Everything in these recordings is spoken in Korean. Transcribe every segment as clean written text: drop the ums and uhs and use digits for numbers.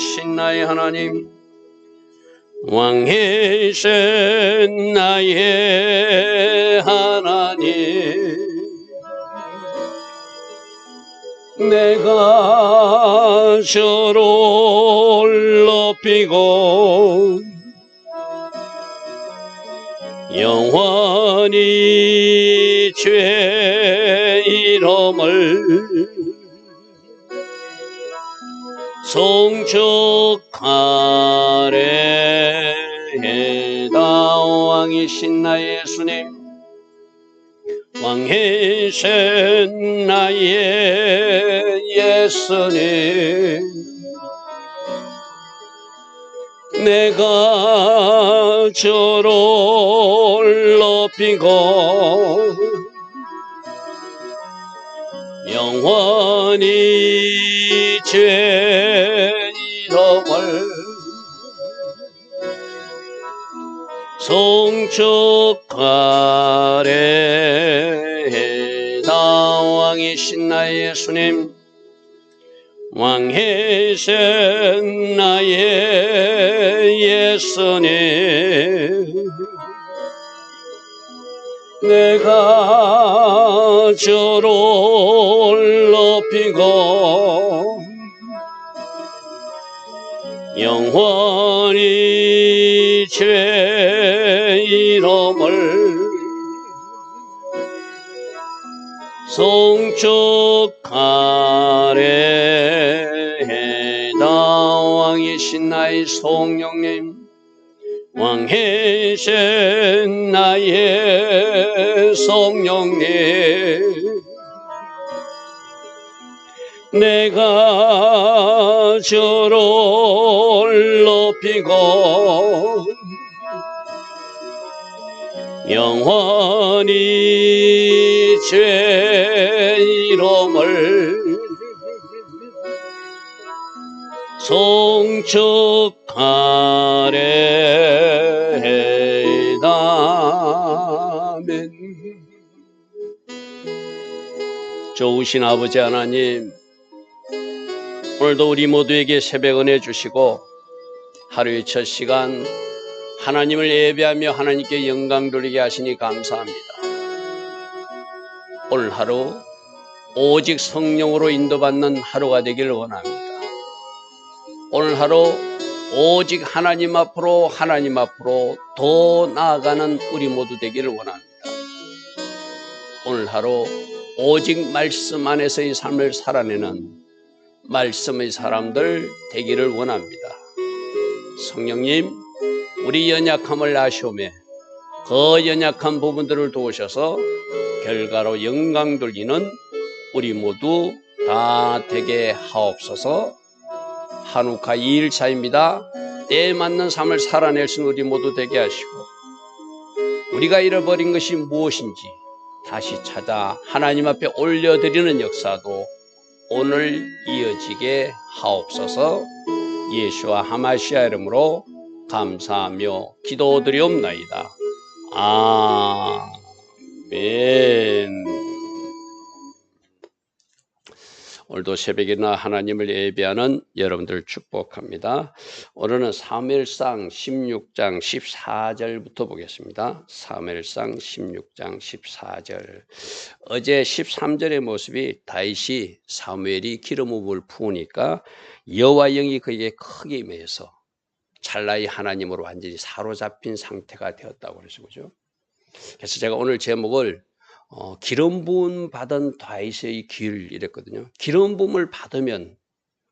왕이신 나의 하나님, 왕이신 나의 하나님, 내가 저를 높이고 영원히 죄 이름을 송축하래다. 왕이신 나의 예수님, 왕이신 나의 예수님, 내가 저를 높이고 영원히 죄 이름을 송축하래다. 왕이신 나의 예수님, 왕이신 나의 예수님, 내가 저를 높이고 영원히 죄 이름을 송축하래다. 왕이신 나의 성령님, 왕이신 나의 성령님, 내가 저를 높이고 영원히 죄 이름을 송축하래다. 아멘. 좋으신 아버지 하나님, 오늘도 우리 모두에게 새벽 은혜 주시고 하루의 첫 시간 하나님을 예배하며 하나님께 영광 돌리게 하시니 감사합니다. 오늘 하루 오직 성령으로 인도받는 하루가 되기를 원합니다. 오늘 하루 오직 하나님 앞으로 더 나아가는 우리 모두 되기를 원합니다. 오늘 하루 오직 말씀 안에서의 삶을 살아내는 말씀의 사람들 되기를 원합니다. 성령님, 우리 연약함을 아시오며 그 연약한 부분들을 도우셔서 결과로 영광 돌리는 우리 모두 다 되게 하옵소서. 한우카 2일차입니다. 때에 맞는 삶을 살아낼 수 있는 우리 모두 되게 하시고, 우리가 잃어버린 것이 무엇인지 다시 찾아 하나님 앞에 올려드리는 역사도 오늘 이어지게 하옵소서. 예수와 하마시아 이름으로 감사하며 기도드리옵나이다. 아멘. 오늘도 새벽이나 하나님을 예배하는 여러분들 축복합니다. 오늘은 사무엘상 16장 14절부터 보겠습니다. 사무엘상 16장 14절. 어제 13절의 모습이 다윗이 사무엘이 기름 부음을 부으니까 여호와의 영이 그에게 크게 임해서 찰나의 하나님으로 완전히 사로잡힌 상태가 되었다고 그러죠. 그죠? 그래서 제가 오늘 제목을 기름 부음 받은 다윗의 길 이랬거든요. 기름 부음을 받으면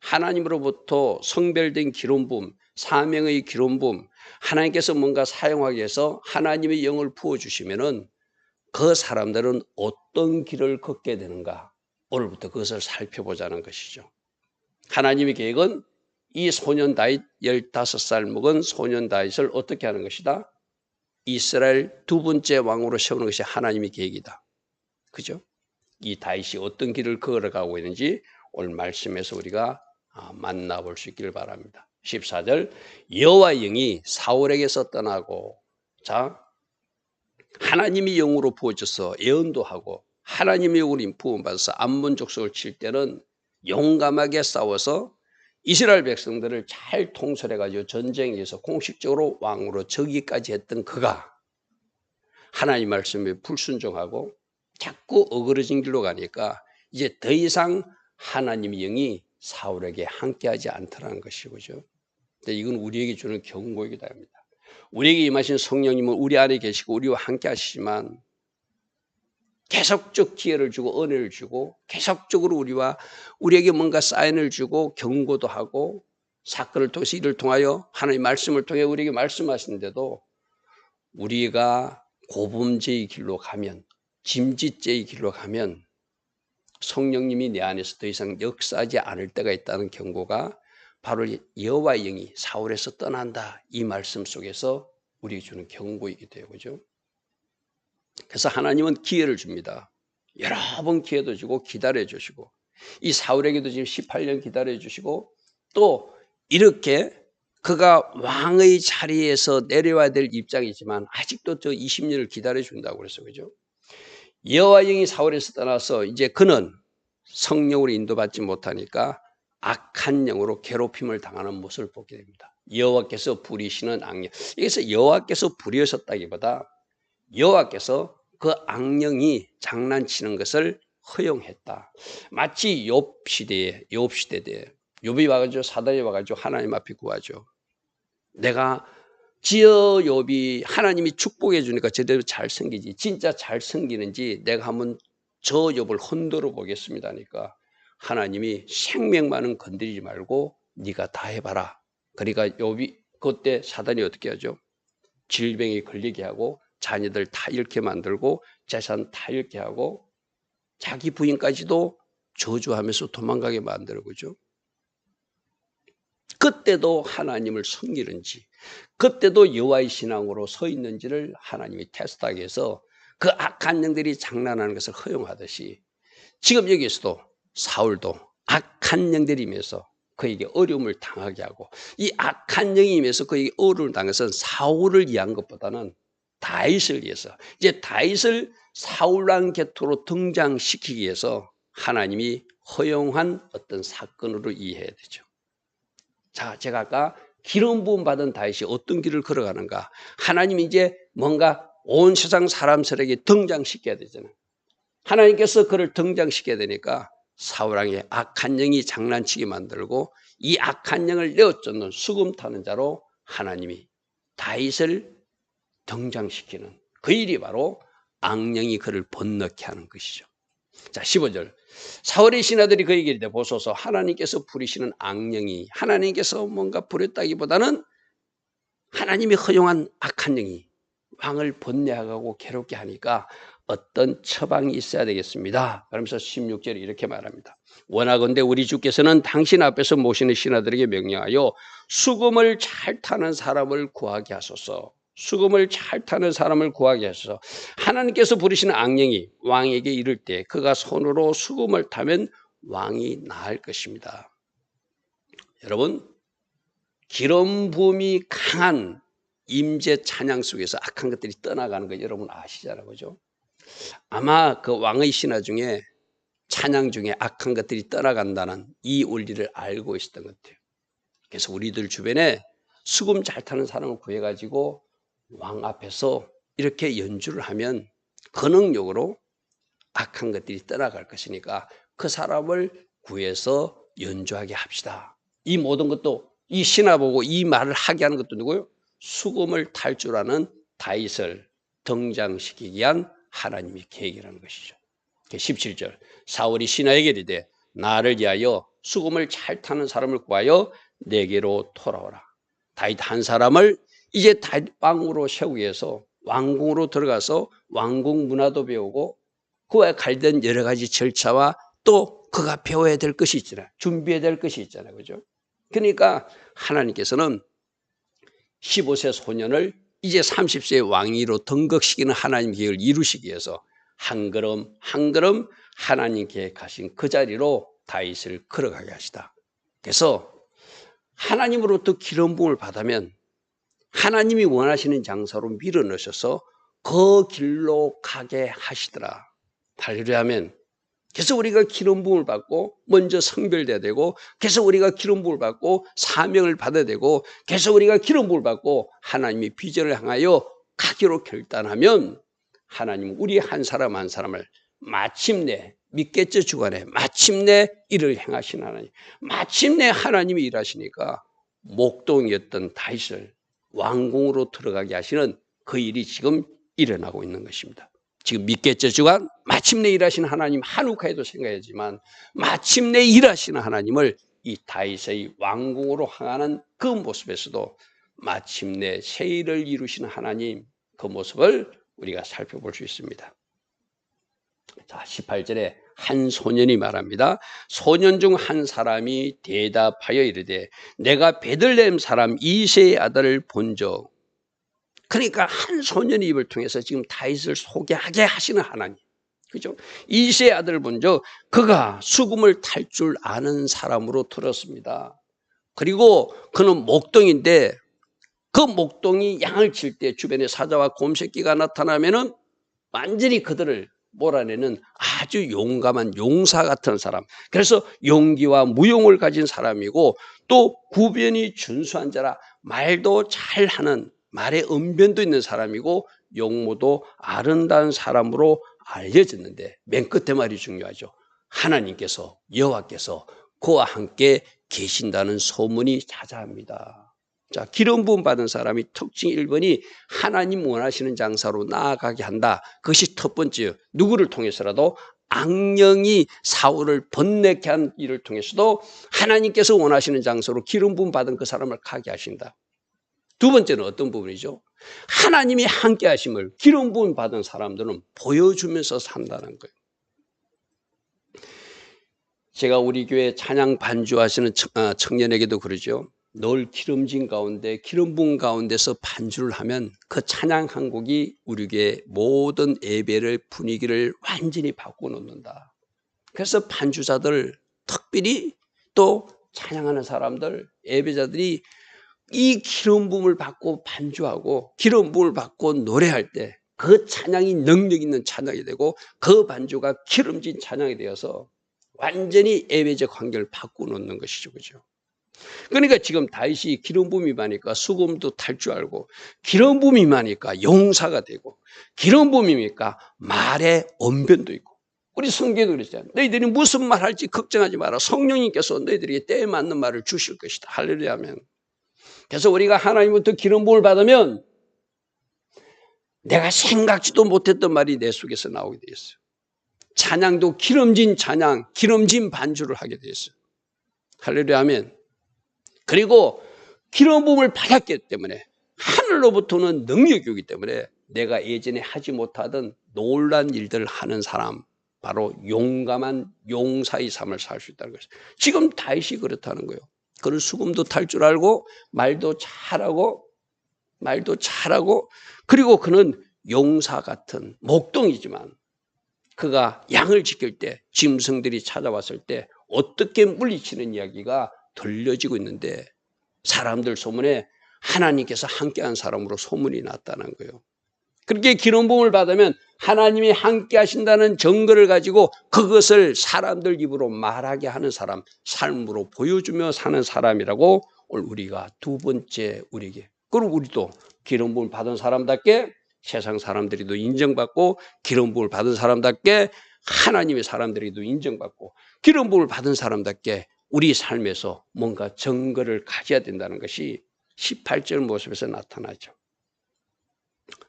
하나님으로부터 성별된 기름 부음, 사명의 기름 부음, 하나님께서 뭔가 사용하기 위해서 하나님의 영을 부어주시면은 그 사람들은 어떤 길을 걷게 되는가, 오늘부터 그것을 살펴보자는 것이죠. 하나님의 계획은 이 소년 다윗, 15살 먹은 소년 다윗을 어떻게 하는 것이다? 이스라엘 두 번째 왕으로 세우는 것이 하나님의 계획이다. 그죠? 이 다윗이 어떤 길을 걸어가고 있는지 오늘 말씀에서 우리가 만나볼 수 있기를 바랍니다. 14절, 여호와의 영이 사울에게서 떠나고, 자, 하나님의 영으로 부어져서 예언도 하고 하나님의 영으로 부음받아서 암몬 족속을 칠 때는 용감하게 싸워서 이스라엘 백성들을 잘 통솔해가지고 전쟁에서 공식적으로 왕으로 즉위까지 했던 그가 하나님 말씀에 불순종하고 자꾸 어그러진 길로 가니까 이제 더 이상 하나님의 영이 사울에게 함께하지 않더라는 것이죠. 근데 이건 우리에게 주는 경고이기도 합니다. 우리에게 임하신 성령님은 우리 안에 계시고 우리와 함께 하시지만 계속적 기회를 주고 은혜를 주고 계속적으로 우리에게 뭔가 사인을 주고 경고도 하고 사건을 통해서 이를 통하여 하나님의 말씀을 통해 우리에게 말씀하시는데도 우리가 고범죄의 길로 가면 짐짓죄의 길로 가면 성령님이 내 안에서 더 이상 역사하지 않을 때가 있다는 경고가 바로 여호와의 영이 사울에서 떠난다 이 말씀 속에서 우리에게 주는 경고이기도 해요. 그죠? 그래서 하나님은 기회를 줍니다. 여러 번 기회도 주고 기다려 주시고 이 사울에게도 지금 18년 기다려 주시고 또 이렇게 그가 왕의 자리에서 내려와야 될 입장이지만 아직도 저 20년을 기다려 준다고 그랬어요. 그죠? 여호와 영이 사울에서 떠나서 이제 그는 성령으로 인도받지 못하니까 악한 영으로 괴롭힘을 당하는 모습을 보게 됩니다. 여호와께서 부리시는 악령. 여기서 여호와께서 부리셨다기보다 여호와께서 그 악령이 장난치는 것을 허용했다. 마치 욥 시대에 욥이 와가지고 사단이 와가지고 하나님 앞에 구하죠. 내가 지어 욥이 하나님이 축복해 주니까 제대로 잘 생기지 진짜 잘 생기는지 내가 한번 저 욥을 흔들어 보겠습니다니까 하나님이 생명만은 건드리지 말고 네가 다 해봐라. 그러니까 욥이 그때 사단이 어떻게 하죠? 질병에 걸리게 하고 자녀들 다 잃게 만들고 재산 다 잃게 하고 자기 부인까지도 저주하면서 도망가게 만들고 그죠? 그때도 하나님을 섬기는지 그때도 여호와의 신앙으로 서 있는지를 하나님이 테스트하기 위해서 그 악한 영들이 장난하는 것을 허용하듯이 지금 여기에서도 사울도 악한 영들이 임해서 그에게 어려움을 당하게 하고 이 악한 영이 임해서 그에게 어려움을 당한 것은 사울을 위한 것보다는 다윗을 위해서 이제 다윗을 사울왕 곁으로 등장시키기 위해서 하나님이 허용한 어떤 사건으로 이해해야 되죠. 자, 제가 아까 기름 부음 받은 다윗이 어떤 길을 걸어가는가? 하나님이 이제 뭔가 온 세상 사람들에게 등장시켜야 되잖아요. 하나님께서 그를 등장시켜야 되니까 사울왕의 악한 영이 장난치게 만들고 이 악한 영을 내어쫓는 수금 타는 자로 하나님이 다윗을 등장시키는 그 일이 바로 악령이 그를 번넣게 하는 것이죠. 자, 15절. 사울의 신하들이 그에게 이르되 보소서 하나님께서 부리시는 악령이 하나님께서 뭔가 부렸다기보다는 하나님이 허용한 악한 영이 왕을 번뇌하고 괴롭게 하니까 어떤 처방이 있어야 되겠습니다. 그러면서 16절에 이렇게 말합니다. 원하건대 우리 주께서는 당신 앞에서 모시는 신하들에게 명령하여 수금을 잘 타는 사람을 구하게 하소서. 수금을 잘 타는 사람을 구하게 하소서. 하나님께서 부르시는 악령이 왕에게 이를 때 그가 손으로 수금을 타면 왕이 나을 것입니다. 여러분, 기름 부음이 강한 임재 찬양 속에서 악한 것들이 떠나가는 거 여러분 아시잖아요. 그죠? 아마 그 왕의 신하 중에 찬양 중에 악한 것들이 떠나간다는 이 원리를 알고 있었던 것 같아요. 그래서 우리들 주변에 수금 잘 타는 사람을 구해가지고 왕 앞에서 이렇게 연주를 하면 근능력으로 악한 것들이 떠나갈 것이니까 그 사람을 구해서 연주하게 합시다. 이 모든 것도 이 신하 보고 이 말을 하게 하는 것도 누구요? 수금을 탈 줄 아는 다윗을 등장시키기 위한 하나님의 계획이라는 것이죠. 17절 사울이 신하에게 이르되 나를 위하여 수금을 잘 타는 사람을 구하여 내게로 돌아오라. 다윗 한 사람을 이제 다윗 왕으로 세우기 위해서 왕궁으로 들어가서 왕궁 문화도 배우고 그와 관련된 여러 가지 절차와 또 그가 배워야 될 것이 있잖아요. 준비해야 될 것이 있잖아요. 그죠? 그러니까 하나님께서는 15세 소년을 이제 30세의 왕위로 등극시키는 하나님 계획을 이루시기 위해서 한 걸음 한 걸음 하나님 계획하신 그 자리로 다윗을 걸어가게 하시다. 그래서 하나님으로부터 기름 부음을 받으면 하나님이 원하시는 장소로 밀어넣으셔서 그 길로 가게 하시더라. 할렐루야 하면 그래서 우리가 기름 부음을 받고 먼저 성별돼야 되고, 그래서 우리가 기름 부음을 받고 사명을 받아야 되고, 그래서 우리가 기름 부음을 받고 하나님의 비전을 향하여 가기로 결단하면 하나님은 우리 한 사람 한 사람을 마침내 믿겠죠 주간에 마침내 일을 행하신 하나님, 마침내 하나님이 일하시니까 목동이었던 다윗을 왕궁으로 들어가게 하시는 그 일이 지금 일어나고 있는 것입니다. 지금 믿겠죠 주간 마침내 일하시는 하나님, 한우카에도 생각하지만 마침내 일하시는 하나님을 이 다윗의 왕궁으로 향하는 그 모습에서도 마침내 새 일을 이루시는 하나님, 그 모습을 우리가 살펴볼 수 있습니다. 자, 18절에 한 소년이 말합니다. 소년 중 한 사람이 대답하여 이르되 내가 베들레헴 사람 이새의 아들을 본적. 그러니까 한 소년의 입을 통해서 지금 다윗을 소개하게 하시는 하나님, 그죠? 이새의 아들을 본적 그가 수금을 탈 줄 아는 사람으로 들었습니다. 그리고 그는 목동인데 그 목동이 양을 칠 때 주변에 사자와 곰새끼가 나타나면은 완전히 그들을 몰아내는 아주 용감한 용사 같은 사람. 그래서 용기와 무용을 가진 사람이고 또 구변이 준수한 자라 말도 잘하는, 말에 언변도 있는 사람이고 용모도 아름다운 사람으로 알려졌는데 맨 끝에 말이 중요하죠. 하나님께서, 여호와께서 그와 함께 계신다는 소문이 자자합니다. 자, 기름 부음 받은 사람이 특징 1번이 하나님 원하시는 장사로 나아가게 한다. 그것이 첫 번째요. 누구를 통해서라도 악령이 사울을 번뇌케 한 일을 통해서도 하나님께서 원하시는 장소로 기름 부음 받은 그 사람을 가게 하신다. 두 번째는 어떤 부분이죠? 하나님이 함께 하심을 기름 부음 받은 사람들은 보여주면서 산다는 거예요. 제가 우리 교회 찬양 반주하시는 청년에게도 그러죠. 늘 기름진 가운데, 기름 부은 가운데서 반주를 하면 그 찬양 한 곡이 우리 교회 모든 예배를 분위기를 완전히 바꿔놓는다. 그래서 반주자들, 특별히 또 찬양하는 사람들, 예배자들이 이 기름 부음을 받고 반주하고 기름 부음을 받고 노래할 때 그 찬양이 능력 있는 찬양이 되고 그 반주가 기름진 찬양이 되어서 완전히 예배적 환경을 바꿔놓는 것이죠. 그죠? 그러니까 지금 다윗이 기름 부음이 많으니까 수금도 탈 줄 알고, 기름 부음이 많으니까 용사가 되고, 기름 부음이니까 말에 언변도 있고. 우리 성경에도 그랬잖아요. 너희들이 무슨 말 할지 걱정하지 마라. 성령님께서 너희들에게 때에 맞는 말을 주실 것이다. 할렐루야 하면. 그래서 우리가 하나님부터 기름 부음을 받으면 내가 생각지도 못했던 말이 내 속에서 나오게 되었어요. 찬양도 기름진 찬양, 기름진 반주를 하게 되었어요. 할렐루야 하면. 그리고 기름 부음을 받았기 때문에 하늘로부터는 능력이 오기 때문에 내가 예전에 하지 못하던 놀란 일들을 하는 사람, 바로 용감한 용사의 삶을 살 수 있다는 것이죠. 지금 다윗이 그렇다는 거예요. 그는 수금도 탈 줄 알고 말도 잘하고 그리고 그는 용사 같은 목동이지만 그가 양을 지킬 때 짐승들이 찾아왔을 때 어떻게 물리치는 이야기가 들려지고 있는데 사람들 소문에 하나님께서 함께한 사람으로 소문이 났다는 거예요. 그렇게 기름 부음을 받으면 하나님이 함께 하신다는 증거를 가지고 그것을 사람들 입으로 말하게 하는 사람, 삶으로 보여주며 사는 사람이라고 오늘 우리가 두 번째 우리에게, 그리고 우리도 기름 부음을 받은 사람답게 세상 사람들이도 인정받고 기름 부음을 받은 사람답게 하나님의 사람들이도 인정받고 기름 부음을 받은 사람답게 우리 삶에서 뭔가 증거를 가져야 된다는 것이 18절 모습에서 나타나죠.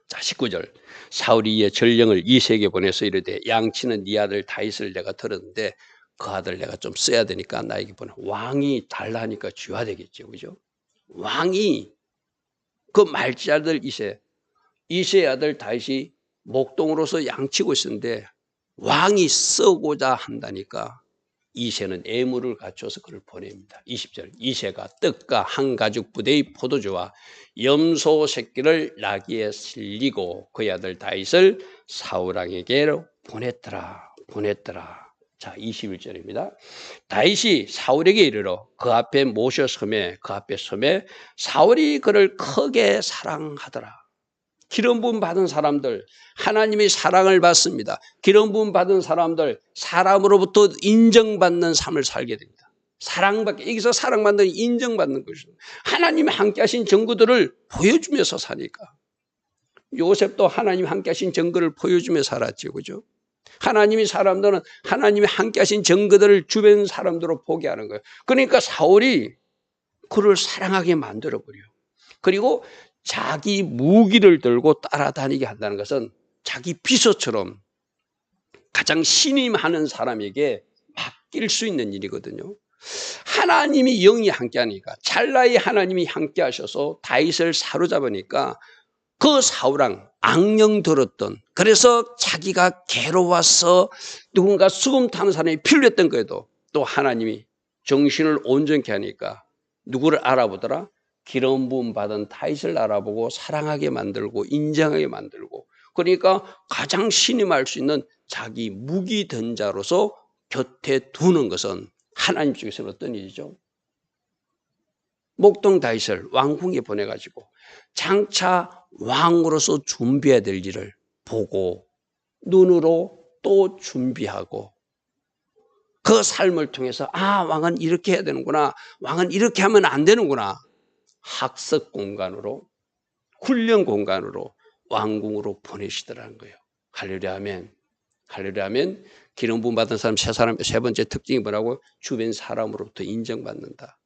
자, 19절. 사울이 이에 전령을 이새에게 보내서 이르되 양치는 네 아들 다윗을 내가 들었는데 그 아들 내가 좀 써야 되니까 나에게 보내. 왕이 달라니까 쥐어야 되겠죠. 그죠? 왕이 그 말지 아들 이새의 아들 다윗이 목동으로서 양치고 있었는데 왕이 쓰고자 한다니까 이새는 애무를 갖춰서 그를 보냅니다. 20절. 이새가 떡과 한 가죽 부대의 포도주와 염소 새끼를 나귀에 실리고 그의 아들 다윗을 사울 왕에게로 보냈더라. 자, 21절입니다. 다윗이 사울에게 이르러 그 앞에 모셔 섬에 사울이 그를 크게 사랑하더라. 기름 부음 받은 사람들, 하나님의 사랑을 받습니다. 기름 부음 받은 사람들, 사람으로부터 인정받는 삶을 살게 됩니다. 사랑받게, 여기서 사랑받는 인정받는 것이죠. 하나님이 함께 하신 증거들을 보여주면서 사니까. 요셉도 하나님 함께 하신 증거를 보여주며 살았죠. 그죠? 하나님이 사람들은 하나님이 함께 하신 증거들을 주변 사람들로 보게 하는 거예요. 그러니까 사울이 그를 사랑하게 만들어버려. 그리고 자기 무기를 들고 따라다니게 한다는 것은 자기 비서처럼 가장 신임하는 사람에게 맡길 수 있는 일이거든요. 하나님이 영이 함께하니까, 찰나에 하나님이 함께하셔서 다윗을 사로잡으니까 그 사울왕 악령 들었던, 그래서 자기가 괴로워서 누군가 수금 타는 사람이 필요했던 거에도 또 하나님이 정신을 온전케 하니까 누구를 알아보더라? 기름 부음 받은 다윗을 알아보고 사랑하게 만들고 인정하게 만들고, 그러니까 가장 신임할 수 있는 자기 무기 던자로서 곁에 두는 것은 하나님 쪽에서는 어떤 일이죠? 목동 다윗을 왕궁에 보내가지고 장차 왕으로서 준비해야 될 일을 보고 눈으로 또 준비하고, 그 삶을 통해서 왕은 이렇게 해야 되는구나, 왕은 이렇게 하면 안 되는구나, 학습 공간으로, 훈련 공간으로, 왕궁으로 보내시더라는 거예요. 할렐루야 아멘. 할렐루야 아멘. 기름 부음 받은 사람 세 번째 특징이 뭐라고? 주변 사람으로부터 인정받는다.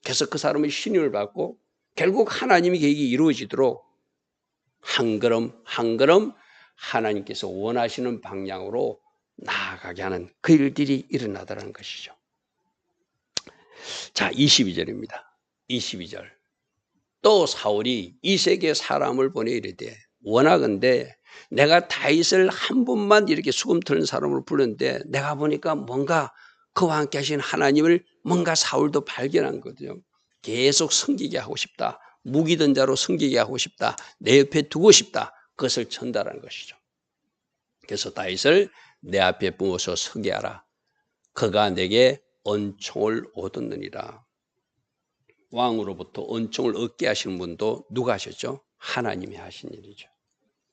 그래서 그 사람의 신임을 받고 결국 하나님의 계획이 이루어지도록 한 걸음 한 걸음 하나님께서 원하시는 방향으로 나아가게 하는 그 일들이 일어나더라는 것이죠. 자, 22절입니다. 22절. 또 사울이 이색의 사람을 보내 이르되 원하건대 내가 다윗을 한 번만 이렇게 수금 트는 사람으로 부르는데 내가 보니까 뭔가 그와 함께 하신 하나님을 뭔가 사울도 발견한 거거든요. 계속 섬기게 하고 싶다. 무기든 자로 섬기게 하고 싶다. 내 옆에 두고 싶다. 그것을 전달하는 것이죠. 그래서 다윗을 내 앞에 부어서 서게 하라. 그가 내게 은총을 얻었느니라. 왕으로부터 은총을 얻게 하시는 분도 누가 하셨죠? 하나님이 하신 일이죠.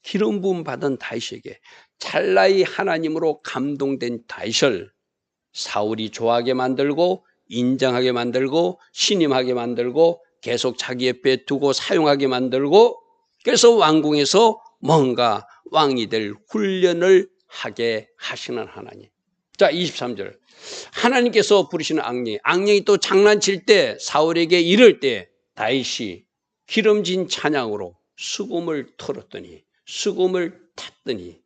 기름 부음 받은 다윗에게 찰나의 하나님으로 감동된 다윗을 사울이 좋아하게 만들고 인정하게 만들고 신임하게 만들고 계속 자기 옆에 두고 사용하게 만들고, 그래서 왕궁에서 뭔가 왕이 될 훈련을 하게 하시는 하나님. 자, 23절. 하나님께서 부르시는 악령이 또 장난칠 때, 사울에게 이럴 때 다윗이 기름진 찬양으로 수금을 털었더니, 수금을 탔더니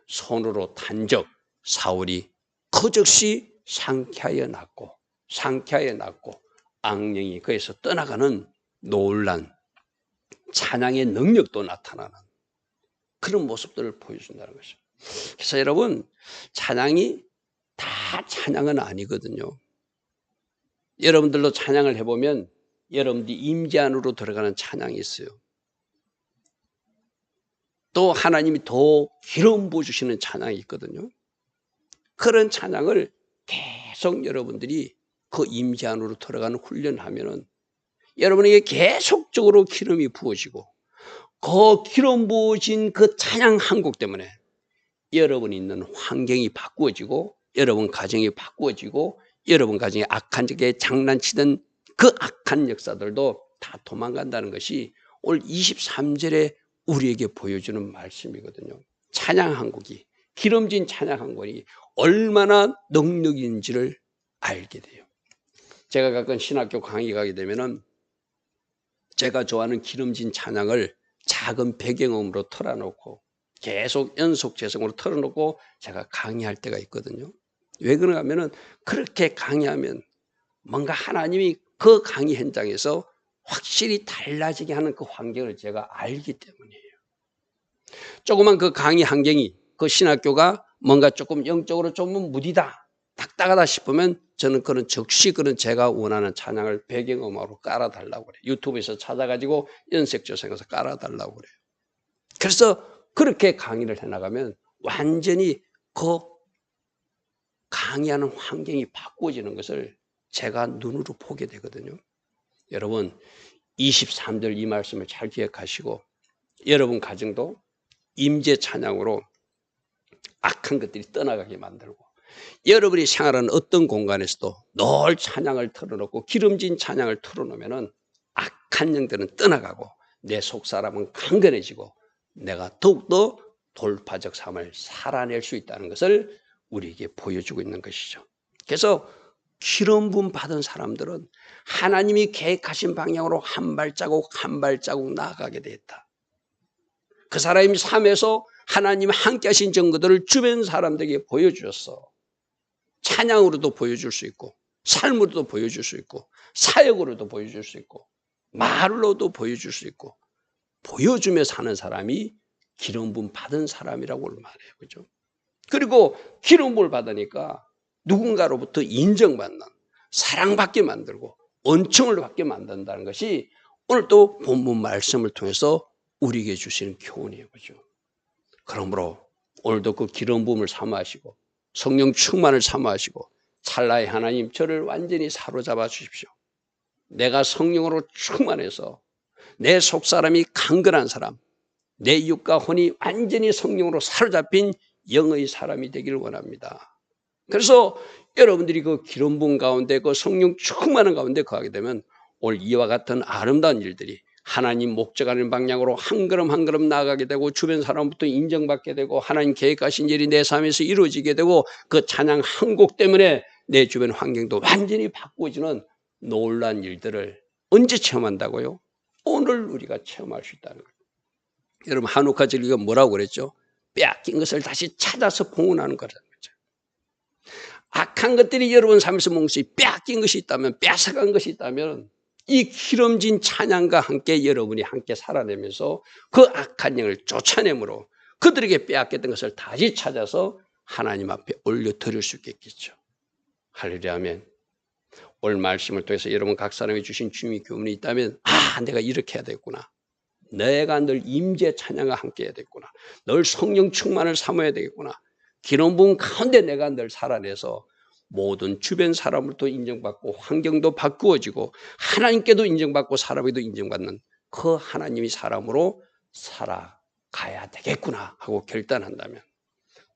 손으로 단적 사울이 그즉시 상쾌하여 났고 악령이 그에서 떠나가는 놀란 찬양의 능력도 나타나는 그런 모습들을 보여준다는 것이죠. 그래서 여러분, 찬양이 다 찬양은 아니거든요. 여러분들도 찬양을 해보면 여러분들이 임재 안으로 들어가는 찬양이 있어요. 또 하나님이 더 기름 부어주시는 찬양이 있거든요. 그런 찬양을 계속 여러분들이 그 임재 안으로 들어가는 훈련을 하면은 여러분에게 계속적으로 기름이 부어지고, 그 기름 부어진 그 찬양 한 곡 때문에 여러분이 있는 환경이 바꾸어지고, 여러분 가정이 바꾸어지고, 여러분 가정에 악한 적에 장난치던 그 악한 역사들도 다 도망간다는 것이 오늘 23절에 우리에게 보여주는 말씀이거든요. 찬양 한 곡이, 기름진 찬양 한 곡이 얼마나 능력인지를 알게 돼요. 제가 가끔 신학교 강의 가게 되면은 제가 좋아하는 기름진 찬양을 작은 배경음으로 틀어놓고 계속 연속 재성으로 틀어놓고 제가 강의할 때가 있거든요. 왜 그런가 하면은 그렇게 강의하면 뭔가 하나님이 그 강의 현장에서 확실히 달라지게 하는 그 환경을 제가 알기 때문이에요. 조그만 그 강의 환경이, 그 신학교가 뭔가 조금 영적으로 좀 무디다, 딱딱하다 싶으면 저는 그런 즉시 그런 제가 원하는 찬양을 배경음악으로 깔아달라고 그래요. 유튜브에서 찾아가지고 연색조성해서 깔아달라고 그래요. 그래서 그렇게 강의를 해나가면 완전히 그 강의하는 환경이 바꿔지는 것을 제가 눈으로 보게 되거든요. 여러분, 23절 이 말씀을 잘 기억하시고 여러분 가정도 임재 찬양으로 악한 것들이 떠나가게 만들고, 여러분이 생활하는 어떤 공간에서도 늘 찬양을 틀어놓고 기름진 찬양을 틀어놓으면 악한 영들은 떠나가고 내 속사람은 강건해지고 내가 더욱더 돌파적 삶을 살아낼 수 있다는 것을 우리에게 보여주고 있는 것이죠. 그래서 기름 부음 받은 사람들은 하나님이 계획하신 방향으로 한 발자국 한 발자국 나아가게 되었다. 그 사람이 삶에서 하나님 함께 하신 증거들을 주변 사람들에게 보여주었어. 찬양으로도 보여줄 수 있고, 삶으로도 보여줄 수 있고, 사역으로도 보여줄 수 있고, 말로도 보여줄 수 있고, 보여주며 사는 사람이 기름 부음 받은 사람이라고 말해요. 그죠? 그리고 기름 부음을 받으니까 누군가로부터 인정받는, 사랑받게 만들고 은총을 받게 만든다는 것이 오늘 또 본문 말씀을 통해서 우리에게 주시는 교훈이에요. 그죠? 그러므로 오늘도 그 기름 부음을 사모하시고 성령 충만을 사모하시고 찰나의 하나님 저를 완전히 사로잡아 주십시오. 내가 성령으로 충만해서 내 속사람이 강건한 사람, 내 육과 혼이 완전히 성령으로 사로잡힌 영의 사람이 되기를 원합니다. 그래서 여러분들이 그 기름 부음 가운데 그 성령 충만한 가운데 거하게 되면 오늘 이와 같은 아름다운 일들이 하나님 목적하는 방향으로 한 걸음 한 걸음 나아가게 되고 주변 사람부터 인정받게 되고 하나님 계획하신 일이 내 삶에서 이루어지게 되고 그 찬양 한 곡 때문에 내 주변 환경도 완전히 바꾸어지는 놀라운 일들을 언제 체험한다고요? 오늘 우리가 체험할 수 있다는 거예요. 여러분 한옥화 절기가 뭐라고 그랬죠? 빼앗긴 것을 다시 찾아서 봉헌하는 거라는 거죠. 악한 것들이 여러분 삶에서 몫이 빼앗긴 것이 있다면, 뺏어간 것이 있다면 이 기름진 찬양과 함께 여러분이 함께 살아내면서 그 악한 영을 쫓아내므로 그들에게 빼앗겼던 것을 다시 찾아서 하나님 앞에 올려드릴 수 있겠죠. 할렐루야 아멘. 오늘 말씀을 통해서 여러분 각 사람이 주신 주님의 교훈이 있다면 내가 이렇게 해야 되겠구나. 내가 늘 임재 찬양과 함께 해야 되겠구나. 늘 성령 충만을 사모해야 되겠구나. 기름 부음 가운데 내가 늘 살아내서 모든 주변 사람으로도 인정받고 환경도 바꾸어지고 하나님께도 인정받고 사람에게도 인정받는 그 하나님이 사람으로 살아가야 되겠구나 하고 결단한다면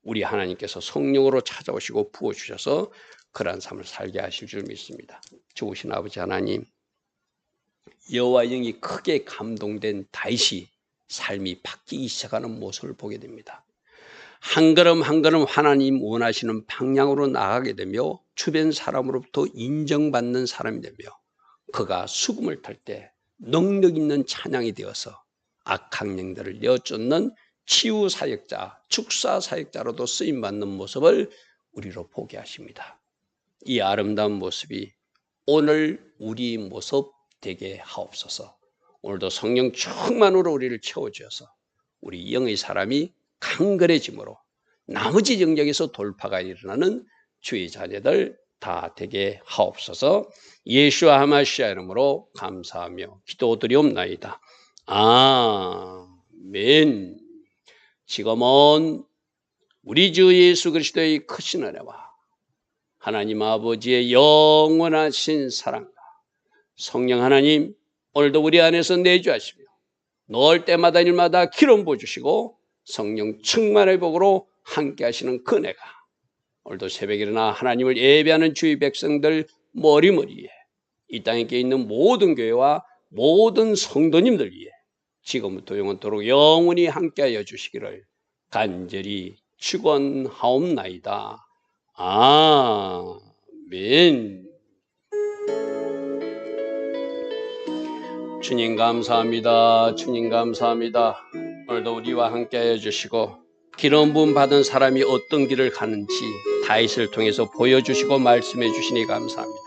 우리 하나님께서 성령으로 찾아오시고 부어주셔서 그러한 삶을 살게 하실 줄 믿습니다. 좋으신 아버지 하나님, 여호와 영이 크게 감동된 다윗이 삶이 바뀌기 시작하는 모습을 보게 됩니다. 한 걸음 한 걸음 하나님 원하시는 방향으로 나아가게 되며 주변 사람으로부터 인정받는 사람이 되며 그가 수금을 탈 때 능력 있는 찬양이 되어서 악한 영들을 내어쫓는 치유 사역자, 축사 사역자로도 쓰임받는 모습을 우리로 보게 하십니다. 이 아름다운 모습이 오늘 우리 모습 되게 하옵소서. 오늘도 성령 충만으로 우리를 채워주셔서 우리 영의 사람이 강건해짐으로 나머지 영역에서 돌파가 일어나는 주의 자녀들 다 되게 하옵소서. 예수와 하마시아 이름으로 감사하며 기도드리옵나이다. 아멘. 지금은 우리 주 예수 그리스도의 크신 은혜와 하나님 아버지의 영원하신 사랑과 성령 하나님 오늘도 우리 안에서 내주하시며 넣을 때마다 일마다 기름 부어주시고 성령 충만의 복으로 함께 하시는 그네가 오늘도 새벽에 일어나 하나님을 예배하는 주의 백성들 머리머리에 이 땅에 있는 모든 교회와 모든 성도님들 위해 지금부터 영원토록 영원히 함께하여 주시기를 간절히 축원하옵나이다. 아멘. 주님 감사합니다. 주님 감사합니다. 오늘도 우리와 함께하여 주시고 기름 부음 받은 사람이 어떤 길을 가는지 다윗을 통해서 보여주시고 말씀해 주시니 감사합니다.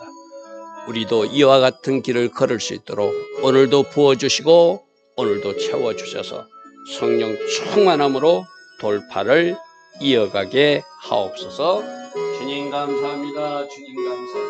우리도 이와 같은 길을 걸을 수 있도록 오늘도 부어주시고 오늘도 채워주셔서 성령 충만함으로 돌파를 이어가게 하옵소서. 주님 감사합니다. 주님 감사합니다.